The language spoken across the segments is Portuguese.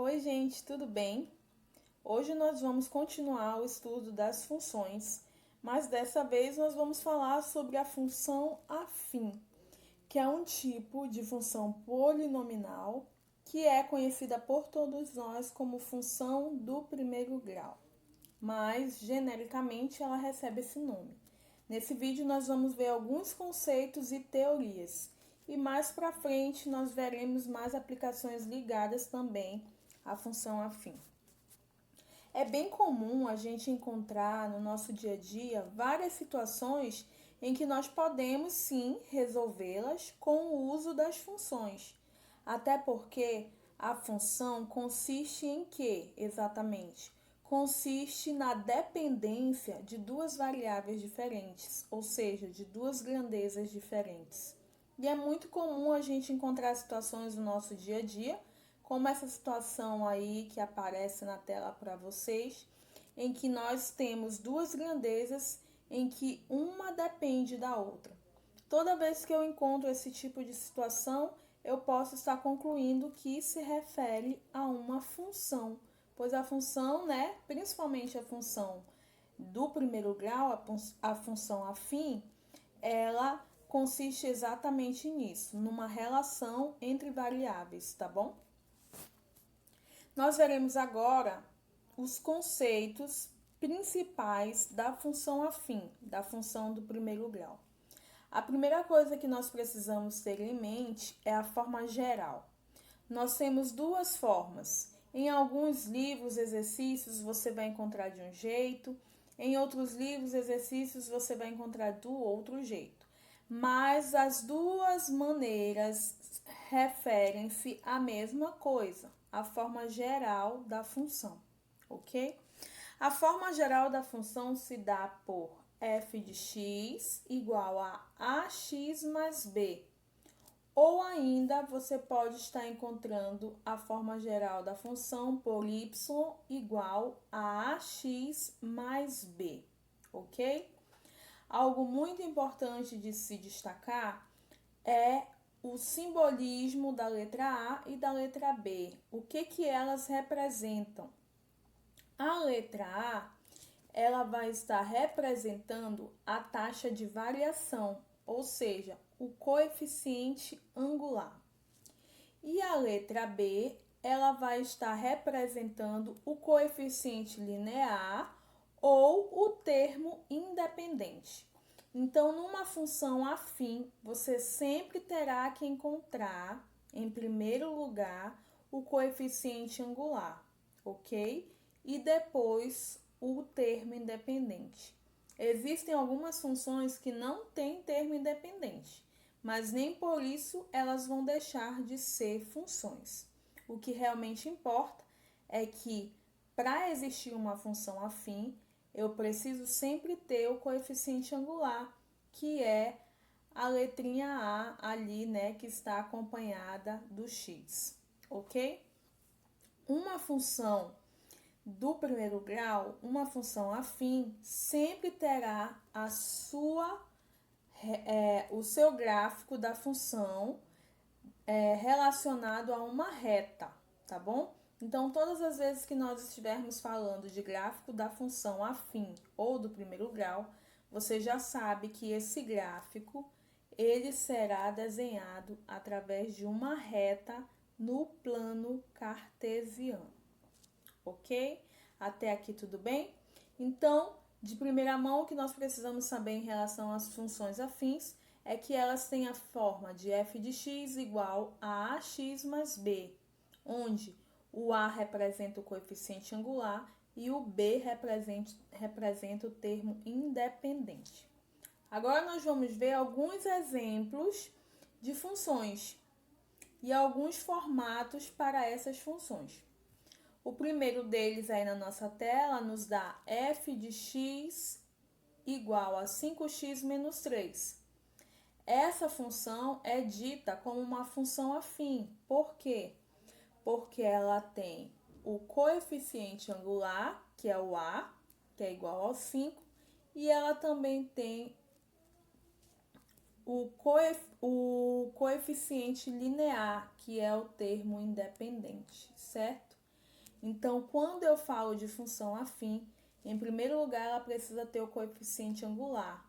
Oi, gente, tudo bem? Hoje nós vamos continuar o estudo das funções, mas dessa vez nós vamos falar sobre a função afim, que é um tipo de função polinomial que é conhecida por todos nós como função do primeiro grau, mas genericamente ela recebe esse nome. Nesse vídeo nós vamos ver alguns conceitos e teorias, e mais para frente nós veremos mais aplicações ligadas também à função afim. É bem comum a gente encontrar no nosso dia a dia várias situações em que nós podemos sim resolvê-las com o uso das funções. Até porque a função consiste em quê, exatamente? Consiste na dependência de duas variáveis diferentes, ou seja, de duas grandezas diferentes. E é muito comum a gente encontrar situações no nosso dia a dia, como essa situação aí que aparece na tela para vocês, em que nós temos duas grandezas em que uma depende da outra. Toda vez que eu encontro esse tipo de situação, eu posso estar concluindo que se refere a uma função, pois a função, né, principalmente a função do primeiro grau, a função afim, ela consiste exatamente nisso, numa relação entre variáveis, tá bom? Nós veremos agora os conceitos principais da função afim, da função do primeiro grau. A primeira coisa que nós precisamos ter em mente é a forma geral. Nós temos duas formas. Em alguns livros, exercícios você vai encontrar de um jeito, em outros livros, exercícios você vai encontrar do outro jeito. Mas as duas maneiras referem-se à mesma coisa, a forma geral da função, ok? A forma geral da função se dá por f de x igual a ax mais b. Ou ainda você pode estar encontrando a forma geral da função por y igual a ax mais b, ok? Algo muito importante de se destacar é o simbolismo da letra A e da letra B. O que elas representam? A letra A, ela vai estar representando a taxa de variação, ou seja, o coeficiente angular. E a letra B, ela vai estar representando o coeficiente linear ou o termo independente. Então, numa função afim, você sempre terá que encontrar, em primeiro lugar, o coeficiente angular, ok? E depois o termo independente. Existem algumas funções que não têm termo independente, mas nem por isso elas vão deixar de ser funções. O que realmente importa é que, para existir uma função afim, eu preciso sempre ter o coeficiente angular, que é a letrinha A ali, né, que está acompanhada do x, ok? Uma função do primeiro grau, uma função afim, sempre terá o seu gráfico da função relacionado a uma reta, tá bom? Então, todas as vezes que nós estivermos falando de gráfico da função afim ou do primeiro grau, você já sabe que esse gráfico ele será desenhado através de uma reta no plano cartesiano, ok? Até aqui tudo bem? Então, de primeira mão, o que nós precisamos saber em relação às funções afins é que elas têm a forma de f de x igual a ax mais b, onde o a representa o coeficiente angular e o b representa o termo independente. Agora nós vamos ver alguns exemplos de funções e alguns formatos para essas funções. O primeiro deles aí na nossa tela nos dá f de x igual a 5x menos 3. Essa função é dita como uma função afim. Por quê? Porque ela tem o coeficiente angular, que é o a, que é igual ao 5, e ela também tem o coeficiente linear, que é o termo independente, certo? Então, quando eu falo de função afim, em primeiro lugar, ela precisa ter o coeficiente angular,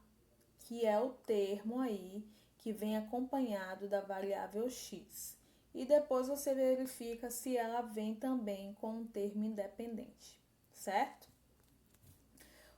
que é o termo aí que vem acompanhado da variável x. E depois você verifica se ela vem também com um termo independente, certo?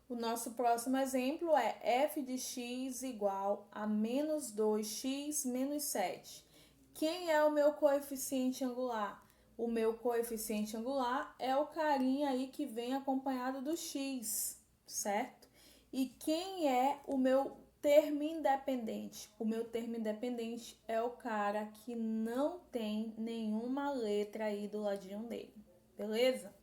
O nosso próximo exemplo é f de x igual a menos 2x menos 7. Quem é o meu coeficiente angular? O meu coeficiente angular é o carinha aí que vem acompanhado do x, certo? E quem é o meu termo independente? O meu termo independente é o cara que não tem nenhuma letra aí do ladinho dele, beleza?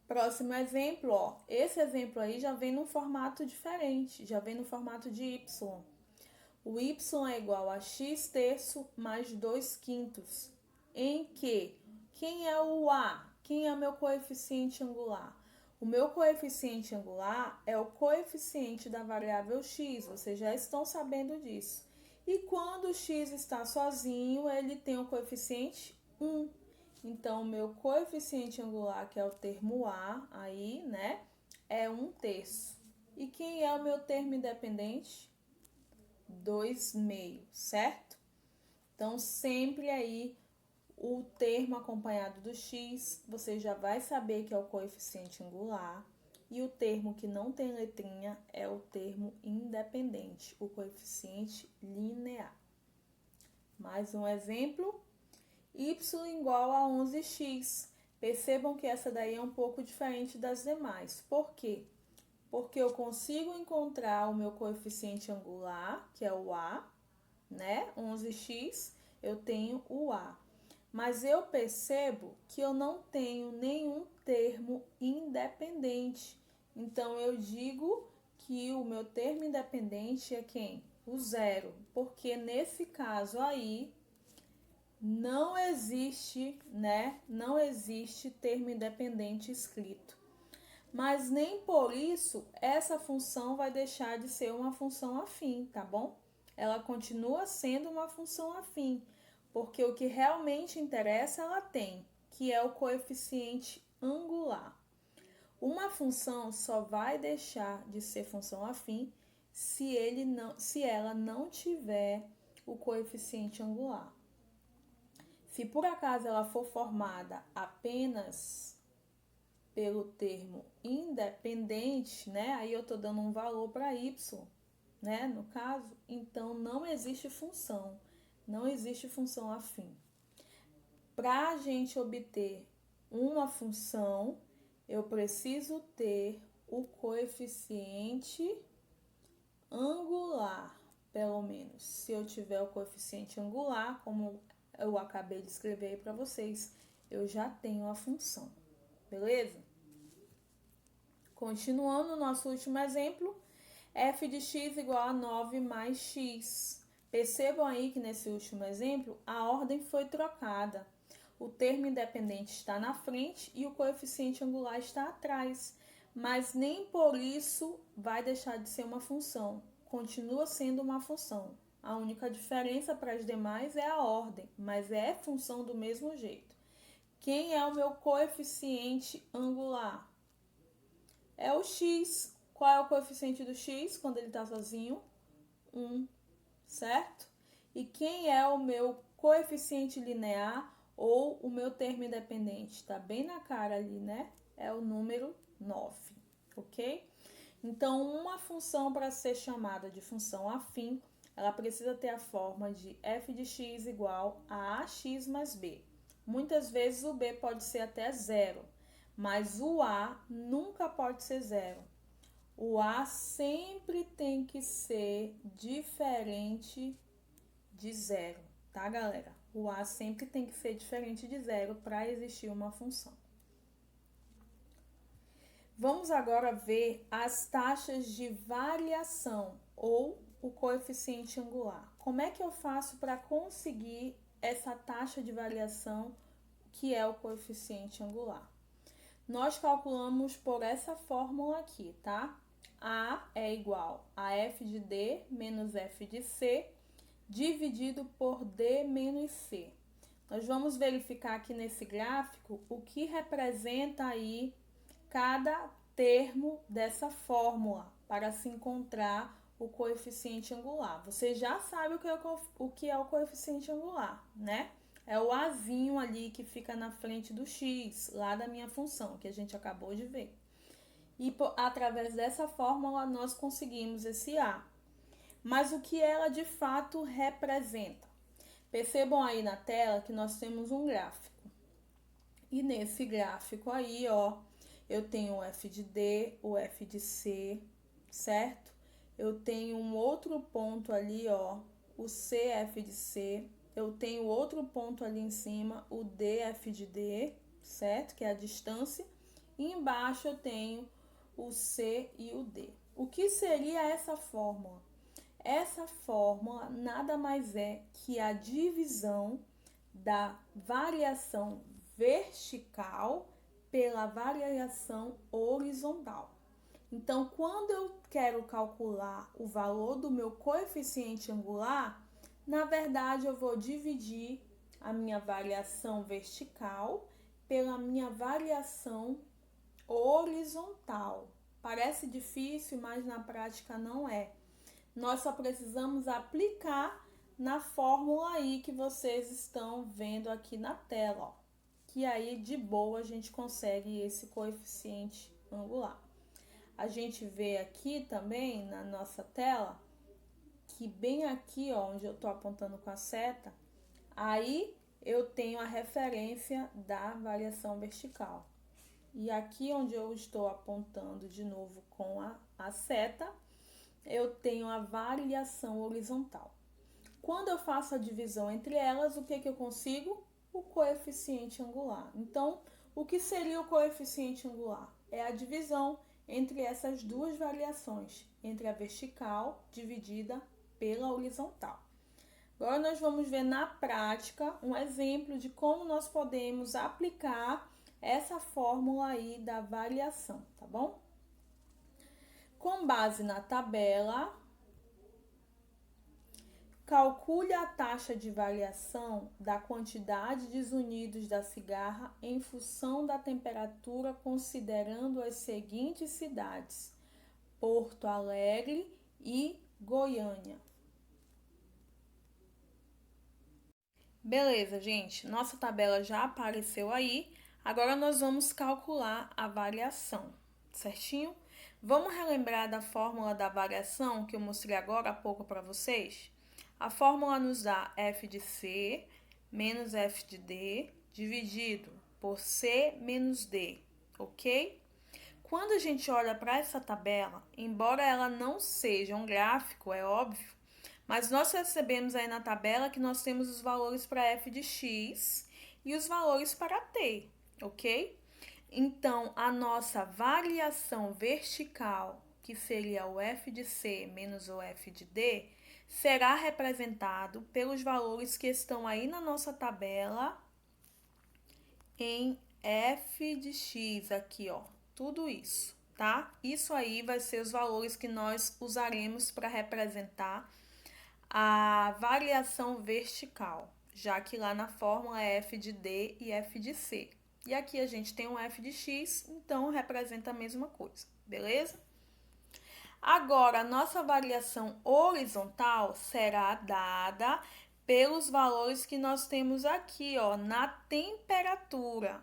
Próximo exemplo, ó. Esse exemplo aí já vem num formato diferente, já vem no formato de y. O y é igual a x terço mais 2 quintos, em que quem é o a? Quem é o meu coeficiente angular? O meu coeficiente angular é o coeficiente da variável x, vocês já estão sabendo disso. E quando o x está sozinho, ele tem o coeficiente 1. Então, o meu coeficiente angular, que é o termo a, aí, né, é 1 terço. E quem é o meu termo independente? 2 meio, certo? Então, sempre aí o termo acompanhado do x, você já vai saber que é o coeficiente angular. E o termo que não tem letrinha é o termo independente, o coeficiente linear. Mais um exemplo, y igual a 11x. Percebam que essa daí é um pouco diferente das demais. Por quê? Porque eu consigo encontrar o meu coeficiente angular, que é o a, né? 11x, eu tenho o a. Mas eu percebo que eu não tenho nenhum termo independente. Então, eu digo que o meu termo independente é quem? O zero. Porque nesse caso aí, não existe, né? Não existe termo independente escrito. Mas nem por isso essa função vai deixar de ser uma função afim, tá bom? Ela continua sendo uma função afim, porque o que realmente interessa ela tem, que é o coeficiente angular. Uma função só vai deixar de ser função afim se ela não tiver o coeficiente angular. Se por acaso ela for formada apenas pelo termo independente, né? Aí eu tô dando um valor para y, né? No caso, então não existe função, não existe função afim. Para a gente obter uma função, eu preciso ter o coeficiente angular, pelo menos. Se eu tiver o coeficiente angular, como eu acabei de escrever aí para vocês, eu já tenho a função, beleza? Continuando o nosso último exemplo, f de x igual a 9 mais x. Percebam aí que nesse último exemplo, a ordem foi trocada. O termo independente está na frente e o coeficiente angular está atrás. Mas nem por isso vai deixar de ser uma função. Continua sendo uma função. A única diferença para as demais é a ordem, mas é função do mesmo jeito. Quem é o meu coeficiente angular? É o x. Qual é o coeficiente do x quando ele está sozinho? 1, certo? E quem é o meu coeficiente linear ou o meu termo independente? Está bem na cara ali, né? É o número 9, ok? Então, uma função para ser chamada de função afim, ela precisa ter a forma de f de x igual a ax mais b. Muitas vezes o b pode ser até zero, mas o a nunca pode ser zero. O a sempre tem que ser diferente de zero, tá, galera? O a sempre tem que ser diferente de zero para existir uma função. Vamos agora ver as taxas de variação ou o coeficiente angular. Como é que eu faço para conseguir essa taxa de variação que é o coeficiente angular? Nós calculamos por essa fórmula aqui, tá? A é igual a f de D menos f de C dividido por D menos C. nós vamos verificar aqui nesse gráfico o que representa aí cada termo dessa fórmula para se encontrar o coeficiente angular. Você já sabe o que é o coeficiente angular, né? É o azinho ali que fica na frente do x, lá da minha função, que a gente acabou de ver. E através dessa fórmula nós conseguimos esse a. Mas o que ela de fato representa? Percebam aí na tela que nós temos um gráfico. E nesse gráfico aí, ó, eu tenho o f de D, o f de C, certo? Eu tenho um outro ponto ali, ó, o CF de C. Eu tenho outro ponto ali em cima, o DF de D, certo? Que é a distância. E embaixo eu tenho o C e o D. O que seria essa fórmula? Essa fórmula nada mais é que a divisão da variação vertical pela variação horizontal. Então, quando eu quero calcular o valor do meu coeficiente angular, na verdade eu vou dividir a minha variação vertical pela minha variação horizontal. Parece difícil, mas na prática não é. Nós só precisamos aplicar na fórmula aí que vocês estão vendo aqui na tela, ó. Que aí de boa a gente consegue esse coeficiente angular. A gente vê aqui também na nossa tela que bem aqui, ó, onde eu tô apontando com a seta, aí eu tenho a referência da variação vertical. E aqui onde eu estou apontando de novo com a seta, eu tenho a variação horizontal. Quando eu faço a divisão entre elas, o que eu consigo? O coeficiente angular. Então, o que seria o coeficiente angular? É a divisão entre essas duas variações, entre a vertical dividida pela horizontal. Agora nós vamos ver na prática um exemplo de como nós podemos aplicar essa fórmula aí da variação, tá bom? Com base na tabela, calcule a taxa de variação da quantidade de unidos da cigarra em função da temperatura, considerando as seguintes cidades: Porto Alegre e Goiânia. Beleza, gente, nossa tabela já apareceu aí. Agora nós vamos calcular a variação, certinho? Vamos relembrar da fórmula da variação que eu mostrei agora há pouco para vocês? A fórmula nos dá f de C menos f de D dividido por C menos D, ok? Quando a gente olha para essa tabela, embora ela não seja um gráfico, é óbvio, mas nós percebemos aí na tabela que nós temos os valores para f de x e os valores para t, ok? Então, a nossa variação vertical, que seria o f de c menos o f de d, será representado pelos valores que estão aí na nossa tabela em f de x aqui, ó, tudo isso, tá? Isso aí vai ser os valores que nós usaremos para representar a variação vertical, já que lá na fórmula é f de d e f de c. E aqui a gente tem um f de x, então representa a mesma coisa, beleza? Agora, a nossa variação horizontal será dada pelos valores que nós temos aqui, ó, na temperatura,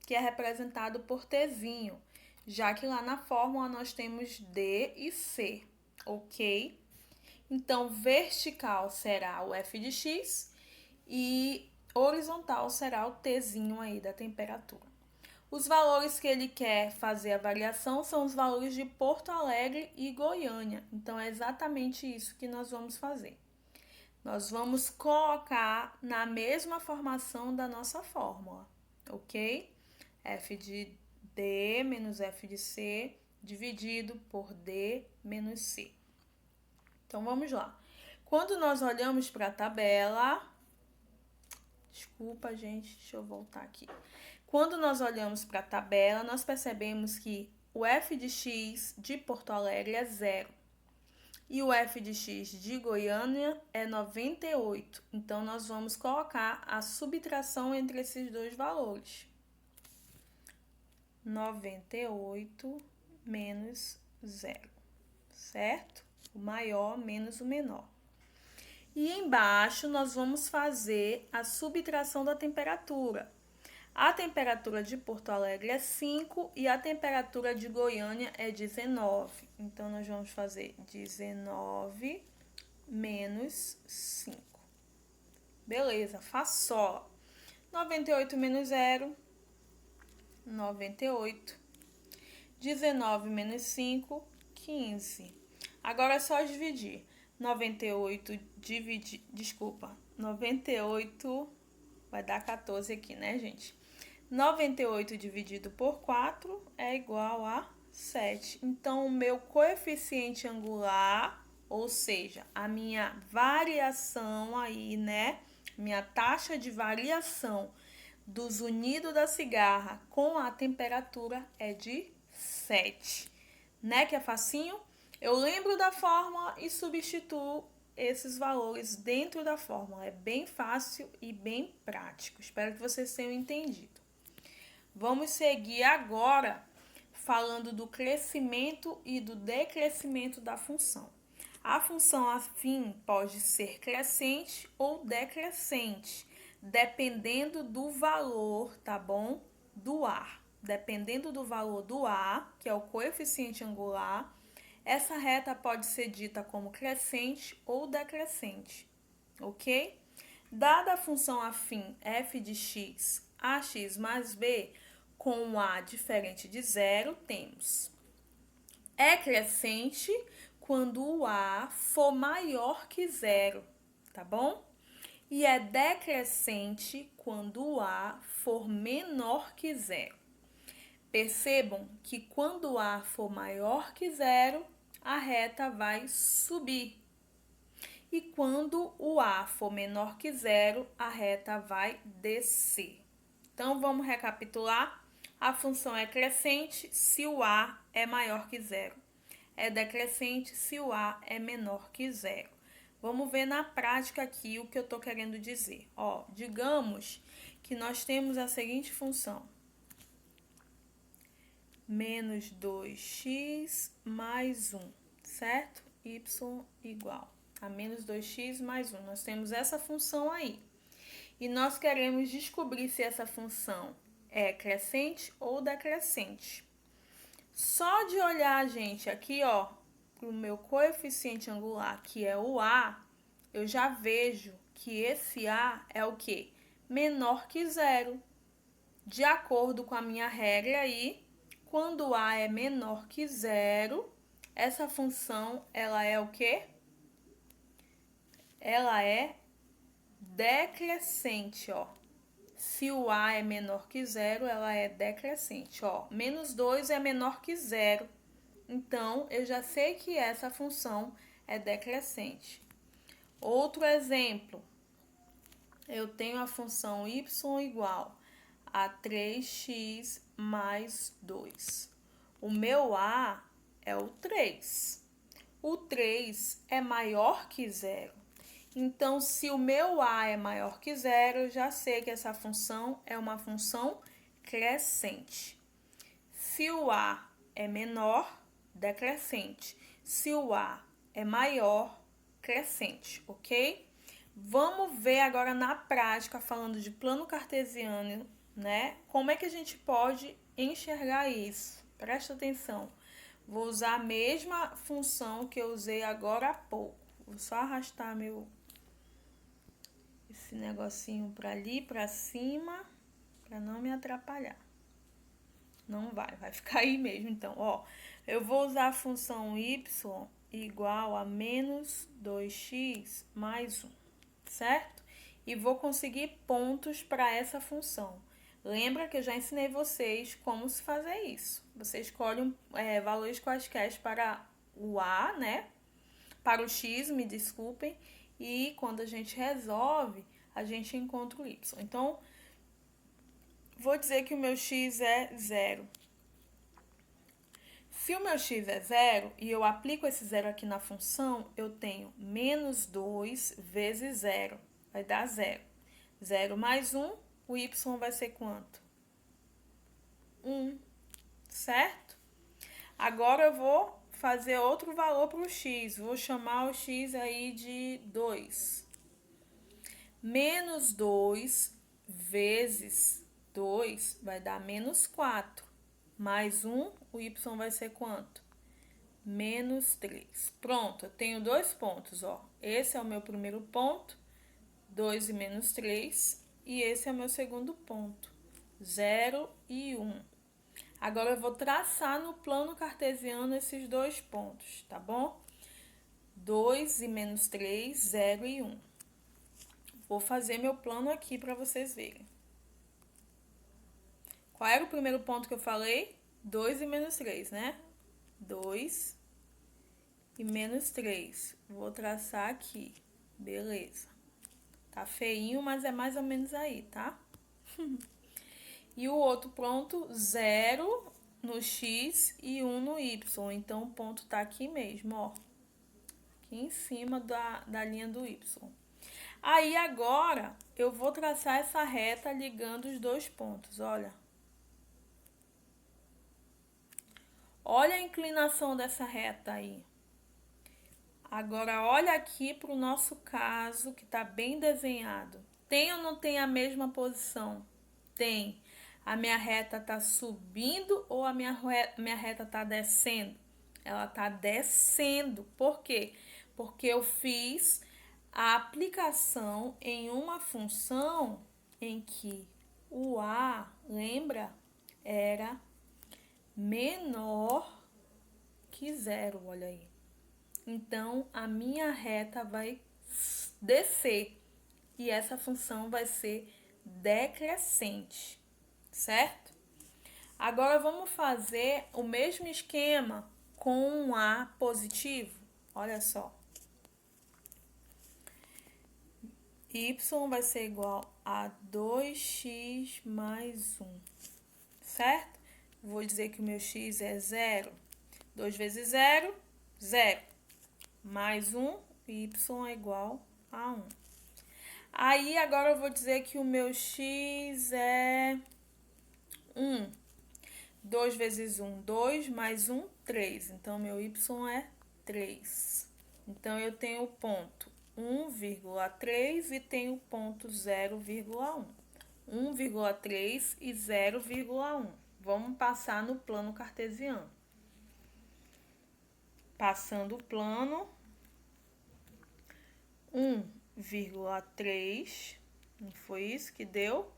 que é representado por Tzinho, já que lá na fórmula nós temos D e C, ok? Então, vertical será o f de x e horizontal será o Tzinho aí da temperatura. Os valores que ele quer fazer a variação são os valores de Porto Alegre e Goiânia. Então, é exatamente isso que nós vamos fazer. Nós vamos colocar na mesma formação da nossa fórmula, ok? F de D menos F de C dividido por D menos C. Então, vamos lá. Quando nós olhamos para a tabela... Desculpa, gente, deixa eu voltar aqui. Quando nós olhamos para a tabela, nós percebemos que o f de x de Porto Alegre é 0. e o f de x de Goiânia é 98. Então, nós vamos colocar a subtração entre esses dois valores. 98 menos 0, certo? O maior menos o menor. E embaixo, nós vamos fazer a subtração da temperatura. A temperatura de Porto Alegre é 5 e a temperatura de Goiânia é 19. Então, nós vamos fazer 19 menos 5. Beleza, faz só. 98 menos 0, 98. 19 menos 5, 15. Agora é só dividir. 98 vai dar 14 aqui, né, gente? 98 dividido por 4 é igual a 7. Então, o meu coeficiente angular, ou seja, a minha variação aí, né? Minha taxa de variação dos unidos da cigarra com a temperatura é de 7. Né, que é facinho? Eu lembro da fórmula e substituo esses valores dentro da fórmula. É bem fácil e bem prático. Espero que vocês tenham entendido. Vamos seguir agora falando do crescimento e do decrescimento da função. A função afim pode ser crescente ou decrescente, dependendo do valor, tá bom? Do A. Dependendo do valor do A, que é o coeficiente angular, essa reta pode ser dita como crescente ou decrescente, ok? Dada a função afim f de x, ax mais b, com um A diferente de zero, temos é crescente quando o A for maior que zero, tá bom? E é decrescente quando o A for menor que zero. Percebam que quando o A for maior que zero, a reta vai subir. E quando o A for menor que zero, a reta vai descer. Então, vamos recapitular. A função é crescente se o A é maior que zero. É decrescente se o A é menor que zero. Vamos ver na prática aqui o que eu estou querendo dizer. Ó, digamos que nós temos a seguinte função. Menos 2x mais 1, certo? Y igual a menos 2x mais 1. Nós temos essa função aí. E nós queremos descobrir se essa função é crescente ou decrescente. Só de olhar, gente, aqui, ó, para o meu coeficiente angular, que é o A, eu já vejo que esse A é o quê? Menor que zero. De acordo com a minha regra aí, quando A é menor que zero, essa função, ela é o quê? Ela é decrescente, ó. Se o A é menor que zero, ela é decrescente, ó. Menos 2 é menor que zero. Então, eu já sei que essa função é decrescente. Outro exemplo. Eu tenho a função y igual a 3x mais 2. O meu A é o 3. O 3 é maior que zero. Então, se o meu A é maior que zero, eu já sei que essa função é uma função crescente. Se o A é menor, decrescente. Se o A é maior, crescente, ok? Vamos ver agora na prática, falando de plano cartesiano, né? Como é que a gente pode enxergar isso? Presta atenção. Vou usar a mesma função que eu usei agora há pouco. Vou só arrastar esse negocinho para ali, para cima, para não me atrapalhar. Não vai ficar aí mesmo. Então, ó, eu vou usar a função y igual a menos 2x mais 1, certo? E vou conseguir pontos para essa função. Lembra que eu já ensinei vocês como se fazer isso. Você escolhe valores quaisquer para o A, né? Para o x, me desculpem. E quando a gente resolve, a gente encontra o y. Então, vou dizer que o meu x é 0. Se o meu x é zero e eu aplico esse zero aqui na função, eu tenho menos 2 vezes zero, vai dar zero. Zero mais 1, o y vai ser quanto? 1, certo? Agora eu vou fazer outro valor para o x, vou chamar o x aí de 2. Menos 2 vezes 2 vai dar menos 4. Mais 1, o y vai ser quanto? Menos 3. Pronto, eu tenho dois pontos, ó. Esse é o meu primeiro ponto, 2 e menos 3. E esse é o meu segundo ponto, 0 e 1. Agora eu vou traçar no plano cartesiano esses dois pontos, tá bom? 2 e menos 3, 0 e 1. Vou fazer meu plano aqui para vocês verem. Qual era o primeiro ponto que eu falei? 2 e menos 3, né? 2 e menos 3. Vou traçar aqui. Beleza. Tá feinho, mas é mais ou menos aí, tá? E o outro ponto, 0 no x e 1 no y. Então, o ponto tá aqui mesmo, ó. Aqui em cima da linha do y. Aí, agora, eu vou traçar essa reta ligando os dois pontos, olha. Olha a inclinação dessa reta aí. Agora, olha aqui para o nosso caso, que está bem desenhado. Tem ou não tem a mesma posição? Tem. A minha reta está subindo ou a minha reta está descendo? Ela está descendo. Por quê? Porque eu fiz a aplicação em uma função em que o a, lembra, era menor que zero, olha aí. Então, a minha reta vai descer e essa função vai ser decrescente, certo? Agora, vamos fazer o mesmo esquema com um A positivo. Olha só. Y vai ser igual a 2x mais 1, certo? Vou dizer que o meu x é 0. 2 vezes 0, 0. Mais 1, y é igual a 1. Aí, agora eu vou dizer que o meu x é 1. 2 vezes 1, 2, mais 1, 3. Então, meu y é 3. Então, eu tenho o ponto 1,3 e tenho o ponto 0,1. 1,3 e 0,1. Vamos passar no plano cartesiano. Passando o plano, 1,3, não foi isso que deu?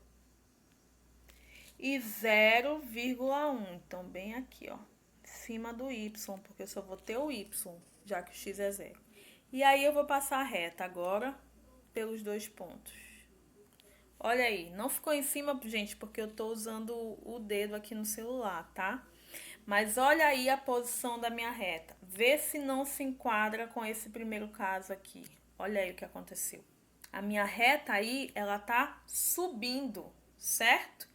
E 0,1, então bem aqui, ó, em cima do y, porque eu só vou ter o y, já que o x é 0. E aí eu vou passar a reta agora pelos dois pontos. Olha aí, não ficou em cima, gente, porque eu tô usando o dedo aqui no celular, tá? Mas olha aí a posição da minha reta. Vê se não se enquadra com esse primeiro caso aqui. Olha aí o que aconteceu. A minha reta aí, ela tá subindo, certo?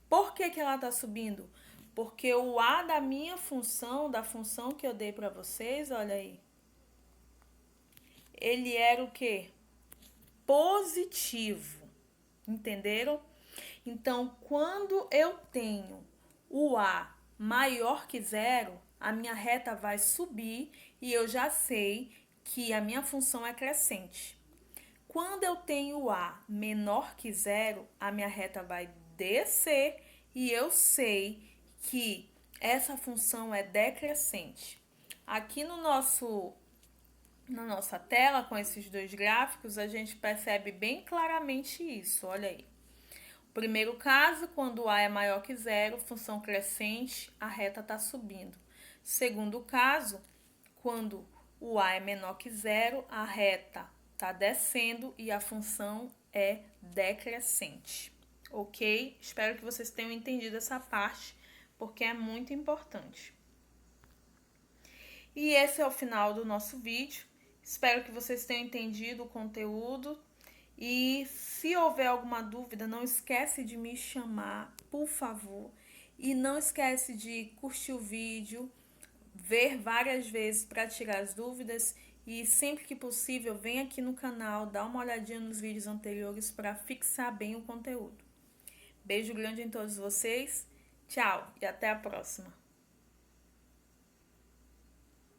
Por que que ela tá subindo? Porque o A da minha função, da função que eu dei para vocês, olha aí. Ele era o quê? Positivo. Entenderam? Então, quando eu tenho o A maior que zero, a minha reta vai subir e eu já sei que a minha função é crescente. Quando eu tenho A menor que zero, a minha reta vai descer e eu sei que essa função é decrescente. Aqui na nossa tela, com esses dois gráficos, a gente percebe bem claramente isso, olha aí. Primeiro caso, quando A é maior que zero, função crescente, a reta está subindo. Segundo caso, quando o A é menor que zero, a reta está descendo e a função é decrescente. Ok? Espero que vocês tenham entendido essa parte, porque é muito importante. E esse é o final do nosso vídeo. Espero que vocês tenham entendido o conteúdo. E se houver alguma dúvida, não esquece de me chamar, por favor. E não esquece de curtir o vídeo, ver várias vezes para tirar as dúvidas e sempre que possível vem aqui no canal, dá uma olhadinha nos vídeos anteriores para fixar bem o conteúdo. Beijo grande em todos vocês, tchau e até a próxima!